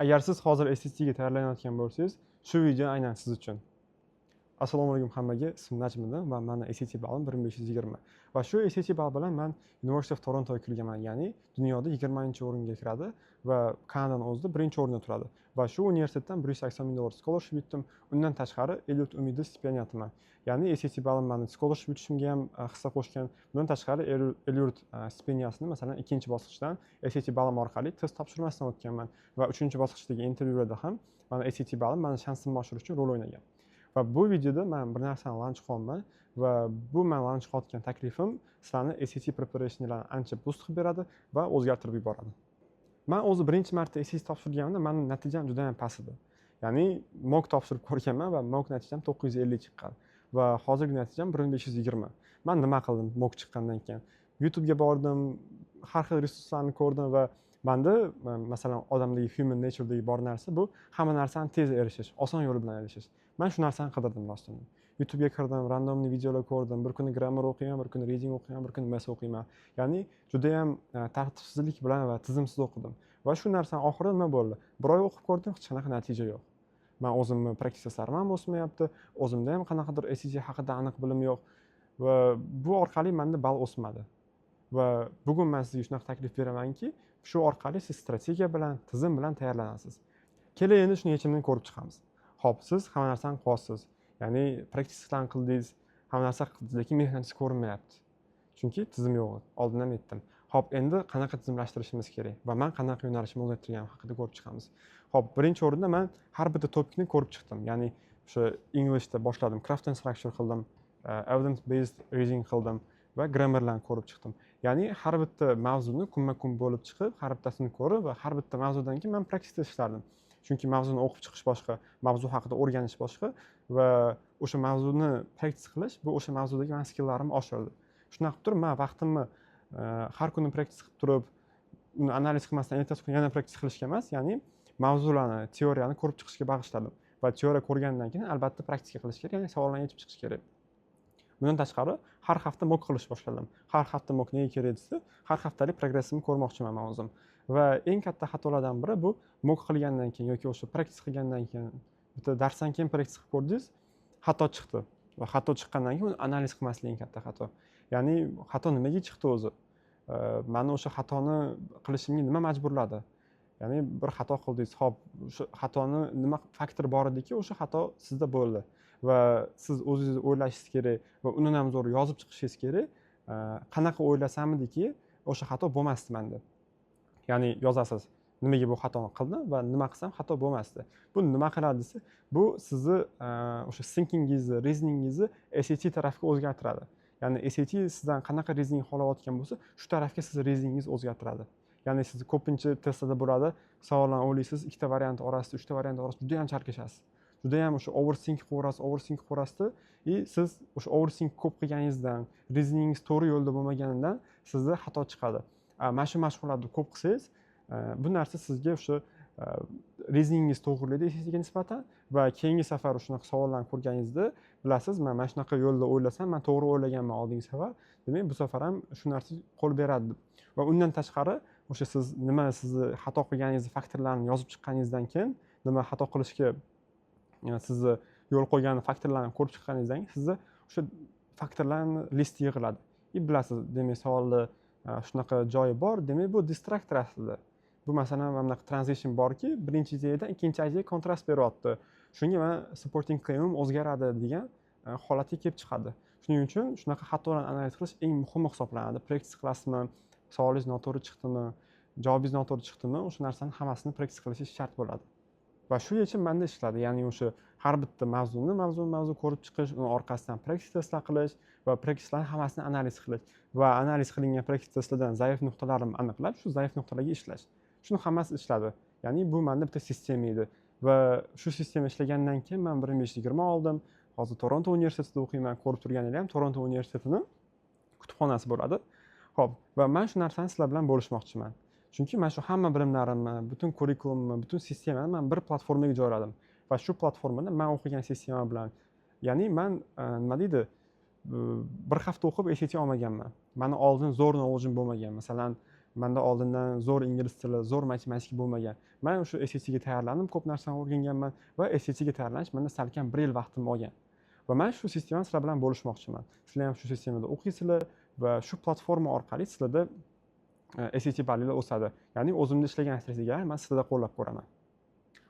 Agar siz hozir SSTga tayyorlanayotgan bo'lsangiz, shu video aynan siz uchun. Assalomu alaykum hammaga, ismim Najmiddin va meni SAT ballim 1520. Va shu SAT ball bilan men University of Torontoga kirganman, ya'ni dunyoda 20-o'ringa kiradi va Kanadaning o'zida 1-o'rinda turadi. Va shu universitetdan $180,000 scholarship yutdim. Undan tashqari Elliot Umidi stipendiyatiman. Ya'ni SAT ballim meni scholarship yutishimga ham hissa qo'shgan. Bundan tashqari Elliot stipendiyasini masalan 2-bosqichdan SAT ballim orqali test topshirmasdan o'tganman va 3-bosqichdagi intervyularda ham meni SAT ballim meni shansimni oshirish uchun rol o'ynagan. Va bu videoda men bir narsani launch qilyapman va bu men launch qilayotgan taklifim sizlarni SAT preparationlarni ancha boost qilib beradi va o'zgartirib yuboradi. Men o'zi birinchi marta SAT topshirganimda mening natijam juda ham past edi. Ya'ni mock topshirib ko'rganman va mock natijam 950 chiqqan va hozirgi natijam 1520. Men nima qildim mock chiqqandan keyin? YouTube'ga bordim, har xil resurslarni ko'rdim va menda masalan odamdagi human naturedagi bor narsa bu hamma narsani tez erishish, oson yo'l bilan erishish. Men shu narsani qidirdim rostdan. YouTube'ga kirdim, randomli videolar ko'rdim. Bir kuni grammar o'qiyman, bir kuni reading o'qiyman, bir kuni math o'qiyman. Ya'ni juda ham tartibsizlik bilan va tizimsiz o'qidim. Va shu narsani oxirida nima bo'ldi? Bir oy o'qib ko'rdim, hech qanaqa natija yo'q. Men o'zimni practice teslarim ham o'smayapti. O'zimda ham qanaqadir SAT haqida aniq bilim yo'q va bu orqali menda ball o'smadi. Va bugun men sizga shunaqa taklif beramanki, shu orqali siz strategiya bilan, tizim bilan tayyorlanasiz. Keling endi shuni yechimini ko'rib chiqamiz. Hop, siz hamma narsani qilyapsiz. Ya'ni praktikasini qildingiz, hamma narsa qildingiz, lekin mehnatingiz ko'rinmayapti. Chunki tizim yo'q. Oldindan aytdim. Hop, endi qanaqa tizimlashtirishimiz kerak va men qanaqa yo'nalishimni o'zgartirganim haqida ko'rib chiqamiz. Hop, birinchi o'rinda men har bitta topikni ko'rib chiqdim. Ya'ni o'sha Englishda boshladim, craft and structure qildim, evidence based reading qildim va grammarlarni ko'rib chiqdim. Ya'ni har bitta mavzuni kunma-kun bo'lib chiqib, har bittasini ko'rib va har bitta mavzudan keyin men praktikada ishlardim. Chunki mavzuni o'qib chiqish boshqa, mavzu haqida o'rganish boshqa va o'sha mavzuni praktik qilish bu o'sha mavzudagi men skilllarimni oshirdi. Shunaqa qilib turib men vaqtimni har kuni praktik qilib turib, uni analiz qilmasdan ertasi kuni yana praktik qilishga emas, ya'ni mavzularni, teoriyani ko'rib chiqishga bag'ishladim. Va teoriya ko'rgandan keyin albatta praktika qilish kerak, ya'ni savollarni yechib chiqish kerak. Bundan tashqari har hafta mock qilish boshladim. Har hafta mock nega kerak desa, har haftalik progressimni ko'rmoqchiman men o'zim. Va eng katta xatolardan biri bu mock qilgandan keyin yoki o'sha praktik qilgandan keyin, bitta darsdan keyin praktik qilib ko'rdingiz, xato chiqdi. Va xato chiqqandan keyin uni analiz qilmaslik eng katta xato. Ya'ni xato nimaga chiqdi o'zi? Meni o'sha xatoni qilishimga nima majburladi? Ya'ni bir xato qildingiz, hop, o'sha xatoni nima faktor bor ediki, o'sha xato sizda bo'ldi. Va siz o'zingiz o'ylashingiz kerak va undan ham zo'r yozib chiqishingiz kerak. Qanaqa o'ylasamdiki, o'sha xato bo'lmasdi menda. Ya'ni yozasiz, nimaga bu xatoni qildim va nima qilsam xato bo'lmasdi. Bu nima qiladi desa, bu sizni o'sha thinkingingizni, reasoningingizni SAT tarafga o'zgartiradi. Ya'ni SAT sizdan qanaqa reasoning xohlayotgan bo'lsa, shu tarafga siz reasoningingizni o'zgartiradi. Ya'ni siz ko'pincha testlarda bo'ladi, savollarni o'ylaysiz, ikkita variant orasida, uchta variant orasida juda ham charchashasiz. Juda ham o'sha overthink qilaverasizda, siz o'sha overthink ko'p qilganingizdan, reasoningingiz to'g'ri yo'lda bo'lmaganidan sizda xato chiqadi. Mana shu mashg'ulotni ko'p qilsangiz, bu narsa sizga o'sha reasoningingiz to'g'rilaydi SATga nisbatan va keyingi safar shunaqa savollarni ko'rganingizda bilasiz, men mana shunaqa yo'lda o'ylasam, men to'g'ri o'ylaganman oldingi safar, demak bu safar ham shu narsa qo'l beradi. Va undan tashqari, o'sha siz nima sizni xato qilganingizni faktorlarni yozib chiqqaningizdan keyin, nima xato qilishga sizni yo'l qo'ygan faktorlarni ko'rib chiqqaningizdan keyin sizda o'sha faktorlarni listi yig'iladi. Bilasiz, demak savolda shunaqa joyi bor, demak bu distraktor aslida. Bu masalan mana bunaqa transition borki, birinchi ideyadan ikkinchi ideyaga kontrast beryapti. Shunga men supporting claimim o'zgaradi degan holatga kelib chiqadi. Shuning uchun shunaqa xatolarni analiz qilish eng muhimi hisoblanadi. Praktik qilasizmi, savolingiz noto'g'ri chiqdimi, javobingiz noto'g'ri chiqdimi, o'sha narsani hammasini praktik qilishingiz shart bo'ladi. Va shu yechim menda ishladi. Ya'ni o'sha har bitta mavzu ko'rib chiqish, uni orqasidan praktik testlar qilish va praktiklarning hammasini analiz qilish va analiz qilingan praktik testlardan zaif nuqtalarimni aniqlab, shu zaif nuqtalarga ishlash. Shuni hammasi ishladi. Ya'ni bu menda bitta sistema edi va shu sistema ishlagandan keyin men 1520 oldim. Hozir Toronto universitetida o'qiyman. Ko'rib turganingiz ham Toronto universitetining kutubxonasi bo'ladi. Xo'p, va men shu narsani sizlar bilan bo'lishmoqchiman. Chunki men shu hamma bilimlarimni, butun kurikulumni, butun sistemani men bir platformaga joyladim. Va shu platformada men o'qigan sistema bilan, ya'ni men nima deydi, bir hafta o'qib SAT olmaganman. Meni oldin zo'r knowledge'im bo'lmagan. Masalan, Menda oldindan zo'r ingliz tili, zo'r matematika bo'lmagan. Men o'sha SATga tayyorlandim, ko'p narsani o'rganganman va SATga tayyorlanish menda salkam 1 yil vaqtimni olgan. Va men shu sistemani sizlar bilan bo'lishmoqchiman. Sizlar ham shu sistemada o'qiysizlar va shu platforma orqali sizlarda SAT ballinglar o'sadi. Ya'ni o'zimda ishlagan strategiyalarni men sizlarda qo'llab ko'raman.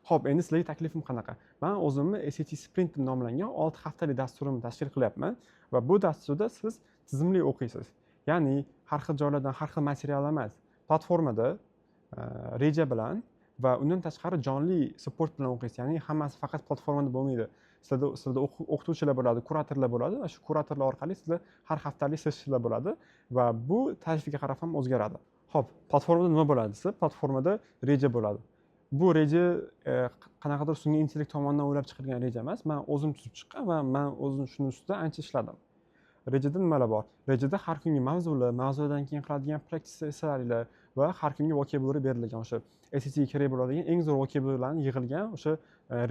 Xo'p, endi sizlarga taklifim qanaqa? Men o'zimni SAT Sprint deb nomlangan 6 haftalik dasturimni tashkil qilyapman va bu dasturda siz tizimli o'qiysiz. Ya'ni har xil joylardan har xil material emas, platformada reja bilan va undan tashqari jonli support bilan o'qiysiz. Ya'ni hammasi faqat platformada bo'lmaydi. Sizlarda o'qituvchilar bo'ladi, kuratorlar bo'ladi va shu kuratorlar orqali sizlar har haftalik sessiyalar bo'ladi va bu tarifga qarab ham o'zgaradi. Xo'p, platformada nima bo'ladi desa, platformada reja bo'ladi. Bu reja qanaqadir sun'iy intellekt tomonidan o'ylab chiqilgan reja emas. Men o'zim tuzib chiqqan va men o'zim shuning ustida ancha ishladim. Rejada nimalar bor? Rejada har kungi mavzular, mavzudan keyin qiladigan practice sessiyalari va har kungi vocabulary berilgan. O'sha SATga kerak bo'ladigan eng zo'r vocabularylarni yig'ilgan o'sha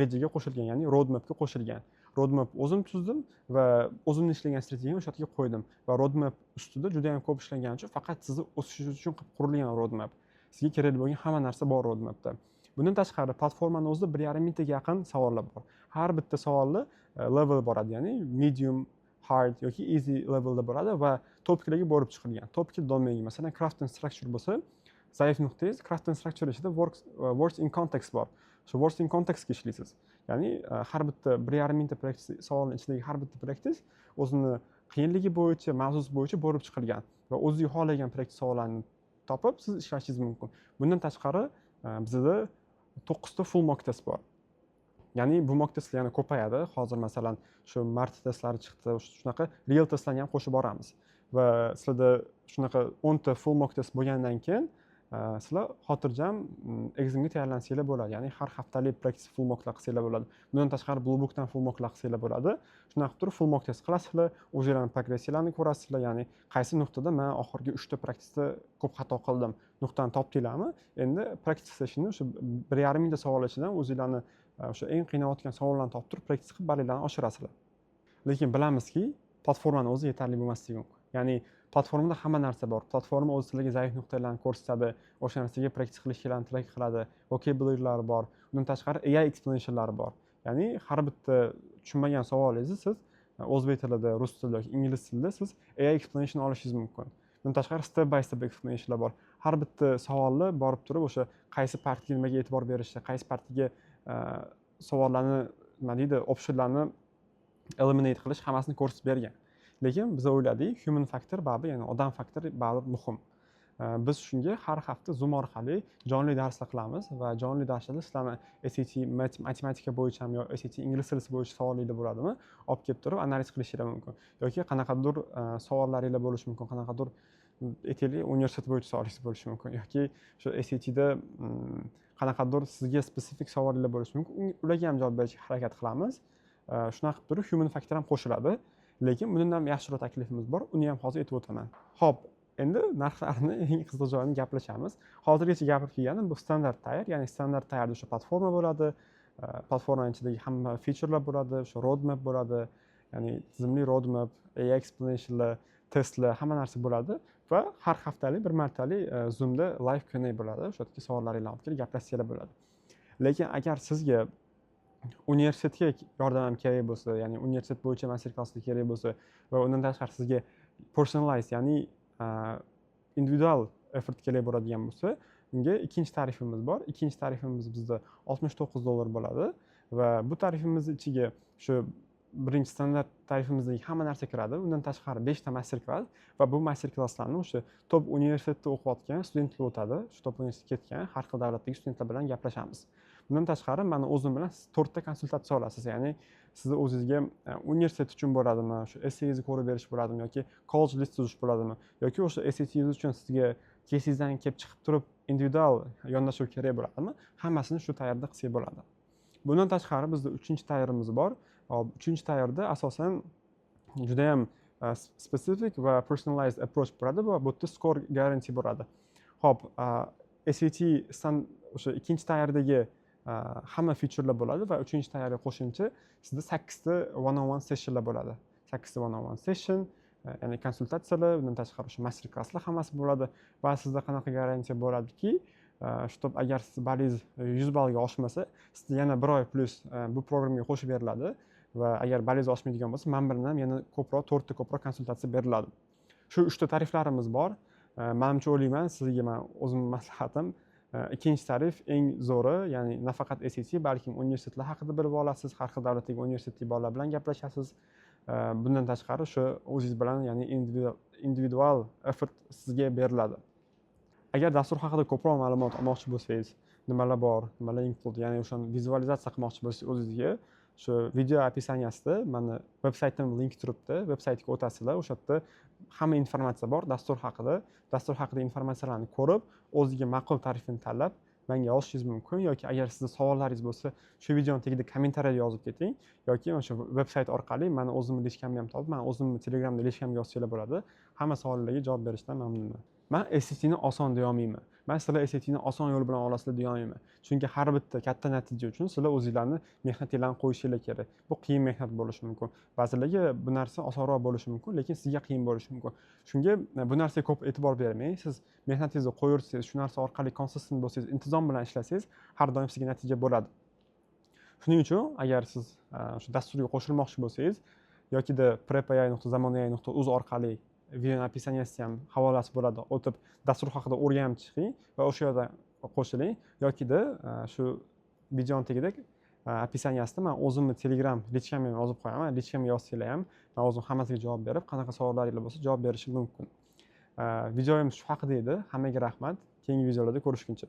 rejaga qo'shilgan, ya'ni roadmapga qo'shilgan. Roadmap o'zim tuzdim va o'zimni ishlagan strategiyani o'sha yerga qo'ydim va roadmap ustida juda ham ko'p ishlangan uchun faqat sizni o'sishingiz uchun qilib qurilgan roadmap. Sizga kerak bo'lgan hamma narsa bor roadmapda. Bundan tashqari platformani o'zida 1,5 mingtaga yaqin savollar bor. Har bitta savolni level boradi, ya'ni medium, hard yoki easy levelda bo'ladi va topiklarga borib chiqilgan. Topik domain, masalan, craft and structure bo'lsa, zaif nuqtangiz craft and structure ichida words in context bor. Shu words in context ga ishlaysiz. Ya'ni har bitta 1,5 mingta practice savolning ichidagi har bitta practice o'zini qiyinligi bo'yicha, mavzusi bo'yicha borib chiqilgan va o'zingiz xohlagan practice savollarni topib siz ishlashingiz mumkin. Bundan tashqari bizda 9 ta full mock test bor. Ya'ni bu mock testlar yana ko'payadi. Hozir masalan shu mart testlari chiqdi, shunaqa real testlarni ham qo'shib boramiz. Va sizlarda shunaqa 10 ta full mock test bo'lgandan keyin sizlar xotirjam examga tayyorlansanglar bo'ladi. Ya'ni har haftalik practice full mocklar qilsanglar bo'ladi. Bundan tashqari blue bookdan full mocklar qilsanglar bo'ladi. Shunaqa qilib turib full mock test qilasizlar, o'zingizlarning progressiyalarni ko'rasizlar. Ya'ni qaysi nuqtada men oxirgi 3 ta practice'da ko'p xato qildim, nuqtani topdinglarmi? Endi practice sessionni o'sha 1,5 mingta savol ichidan o'zingizlarni o'sha eng qiynayotgan savollarni topib turib practice qilib ballinglarni oshirasizlar. Lekin bilamizki, platformani o'zi yetarli bo'lmasligi mumkin. Ya'ni platformada hamma narsa bor. Platforma o'z sizlarga zaif nuqtalarni ko'rsatadi, o'sha narsaga practice qilishinglarni tilak qiladi, vocabulary'lar bor. Undan tashqari AI explanation'lari bor. Ya'ni har bitta tushunmagan savolingizni siz o'zbek tilida, rus tilida yoki ingliz tilida siz AI explanation olishingiz mumkin. Bundan tashqari step by step explanation'lar bor. Har bitta savolni borib turib o'sha qaysi partiyaga nimaga e'tibor berishni, qaysi partiyaga savollarni, nima deydi, optionlarni eliminate qilish hammasini ko'rsatib bergan. Lekin biz o'yladik, human factor baribir, ya'ni odam faktori baribir muhim. Biz shunga har hafta Zoom orqali jonli darslar qilamiz va jonli darslarda sizlarni SAT matematika bo'yicha ham yo SAT ingliz tili bo'yicha savollaringiz bo'ladimi? Olib kelib turib analiz qilishingiz mumkin. Yoki qanaqadir savollaringiz bo'lishi mumkin, qanaqadir aytaylik universitet bo'yicha savolingiz bo'lishi mumkin yoki shu SATda qanaqadir sizga spesifik savollaringiz bo'lishi mumkin. Ularga ham javob berishga harakat qilamiz. Shunaqa qilib turib human factor ham qo'shiladi. Lekin bundan ham yaxshiroq taklifimiz bor. Uni ham hozir aytib o'taman. Xo'p, endi narxlarni eng qiziq joyini gaplashamiz. Hozirgacha gapirib kelganim bu standart tayyor, ya'ni standart tayyorda o'sha platforma bo'ladi, platforma ichidagi hamma featurelar bo'ladi, o'sha roadmap bo'ladi, ya'ni tizimli roadmap, AI explanationlar, testlar, hamma narsa bo'ladi va har haftalik bir martalik Zoomda live Q&A bo'ladi. O'sha yerga savollaringizni olib kelib gaplashsanglar bo'ladi. Lekin agar sizga universitetga yordam kerak bo'lsa, ya'ni universitet bo'yicha master klasslar kerak bo'lsa va undan tashqari sizga personalized, ya'ni individual effort kerak bo'ladigan bo'lsa, unga ikkinchi tarifimiz bor. Ikkinchi tarifimiz bizda $69 bo'ladi va bu tarifimiz ichiga shu birinchi standart tarifimizdagi hamma narsa kiradi. Undan tashqari 5 ta master klass va bu master klasslarni o'sha top universitetda o'qiyotgan studentlar o'tadi. Shu top universitetga ketgan har xil davlatdagi studentlar bilan gaplashamiz. Bundan tashqari meni o'zim bilan 4 ta konsultatsiya olasiz. Ya'ni sizni o'zingizga universitet uchun bo'ladimi, shu essayingizni ko'rib berish bo'ladimi yoki college list tuzish bo'ladimi yoki o'sha SATingiz uchun sizga kesingizdan kelib chiqib turib individual yondashuv kerak bo'ladimi? Hammasini shu tayyorda qilsak bo'ladi. Bundan tashqari bizda 3-chi tayyorimiz bor. 3-chi tayyorda asosan juda ham specific va personalized approach bo'ladi va bu yerda score guarantee bo'ladi. Xo'p, SAT o'sha 2-chi tayyordagi hamma featurelar bo'ladi va 3-chi tayyorga qo'shimcha sizda 8 ta one-on-one sessionlar bo'ladi. 8 ta one-on-one session ya'ni konsultatsiyalar, bundan tashqari o'sha master klasslar hammasi bo'ladi va sizda qanaqa garantiya bo'ladiki, что agar siz balingiz 100 ballga oshmasa, sizga yana 1 oy plus bu programmaga qo'shib beriladi va agar balingiz oshmaydigan bo'lsa, man bilan ham yana ko'proq, 4 ta ko'proq konsultatsiya beriladi. Shu 3 ta tariflarimiz bor. Menimcha o'ylayman, sizga men o'zimning maslahatim, ikkinchi tarif eng zo'ri, ya'ni nafaqat SAT, balkim universitetlar haqida bilib olasiz, har xil davlatdagi universitetdagi bolalar bilan gaplashasiz. Bundan tashqari shu o'zingiz bilan, ya'ni individual effort sizga beriladi. Agar dastur haqida ko'proq ma'lumot olmoqchi bo'lsangiz, nimalar bor, nimalar include, ya'ni o'shani vizualizatsiya qilmoqchi bo'lsangiz o'zingizga, shu video opisaniyasida mani veb-saytim link turibdi. Veb-saytga o'tasizlar, o'sha yerda hamma informatsiya bor dastur haqida. Dastur haqida informatsiyalarni ko'rib, o'zingizga ma'qul tarifini tanlab menga yozishingiz mumkin, yoki agar sizda savollaringiz bo'lsa, shu videoning tagida kommentariyada yozib keting, yoki o'sha veb-sayt orqali meni o'zimni lishkamni ham topib, meni o'zimni Telegramda lishkamga yozsanglar bo'ladi. Hamma savollarga javob berishdan mamnunman. Men SATni oson deya olmayman. Men sizlar SATni oson yo'l bilan olasizlar deya olmayman. Chunki har bitta katta natija uchun sizlar o'zingizlarni mehnatinglarni qo'yishinglar kerak. Bu qiyin mehnat bo'lishi mumkin. Ba'zilarga bu narsa osonroq bo'lishi mumkin, lekin sizga qiyin bo'lishi mumkin. Shunga bu narsaga ko'p e'tibor bermang. Siz mehnatingizni qo'yaversangiz, shu narsa orqali konsistent bo'lsangiz, intizom bilan ishlasangiz, har doim sizga natija bo'ladi. Shuning uchun agar siz shu dasturga qo'shilmoqchi bo'lsangiz, yokida prepay.zamonai.uz orqali video opisaniyasi ham havolasi bo'ladi. O'tib dastur haqida o'rganib chiqing va o'sha yerda qo'shiling, yokida shu videoning tagida opisaniyasida men o'zimni Telegram lichkamga yozib qo'yaman. Lichkamga yozsanglar ham men o'zim hammasiga javob berib, qanaqa savollaringiz bo'lsa javob berishim mumkin. Videoyim shu haqida edi. Hammaga rahmat. Keyingi videolarda ko'rishguncha.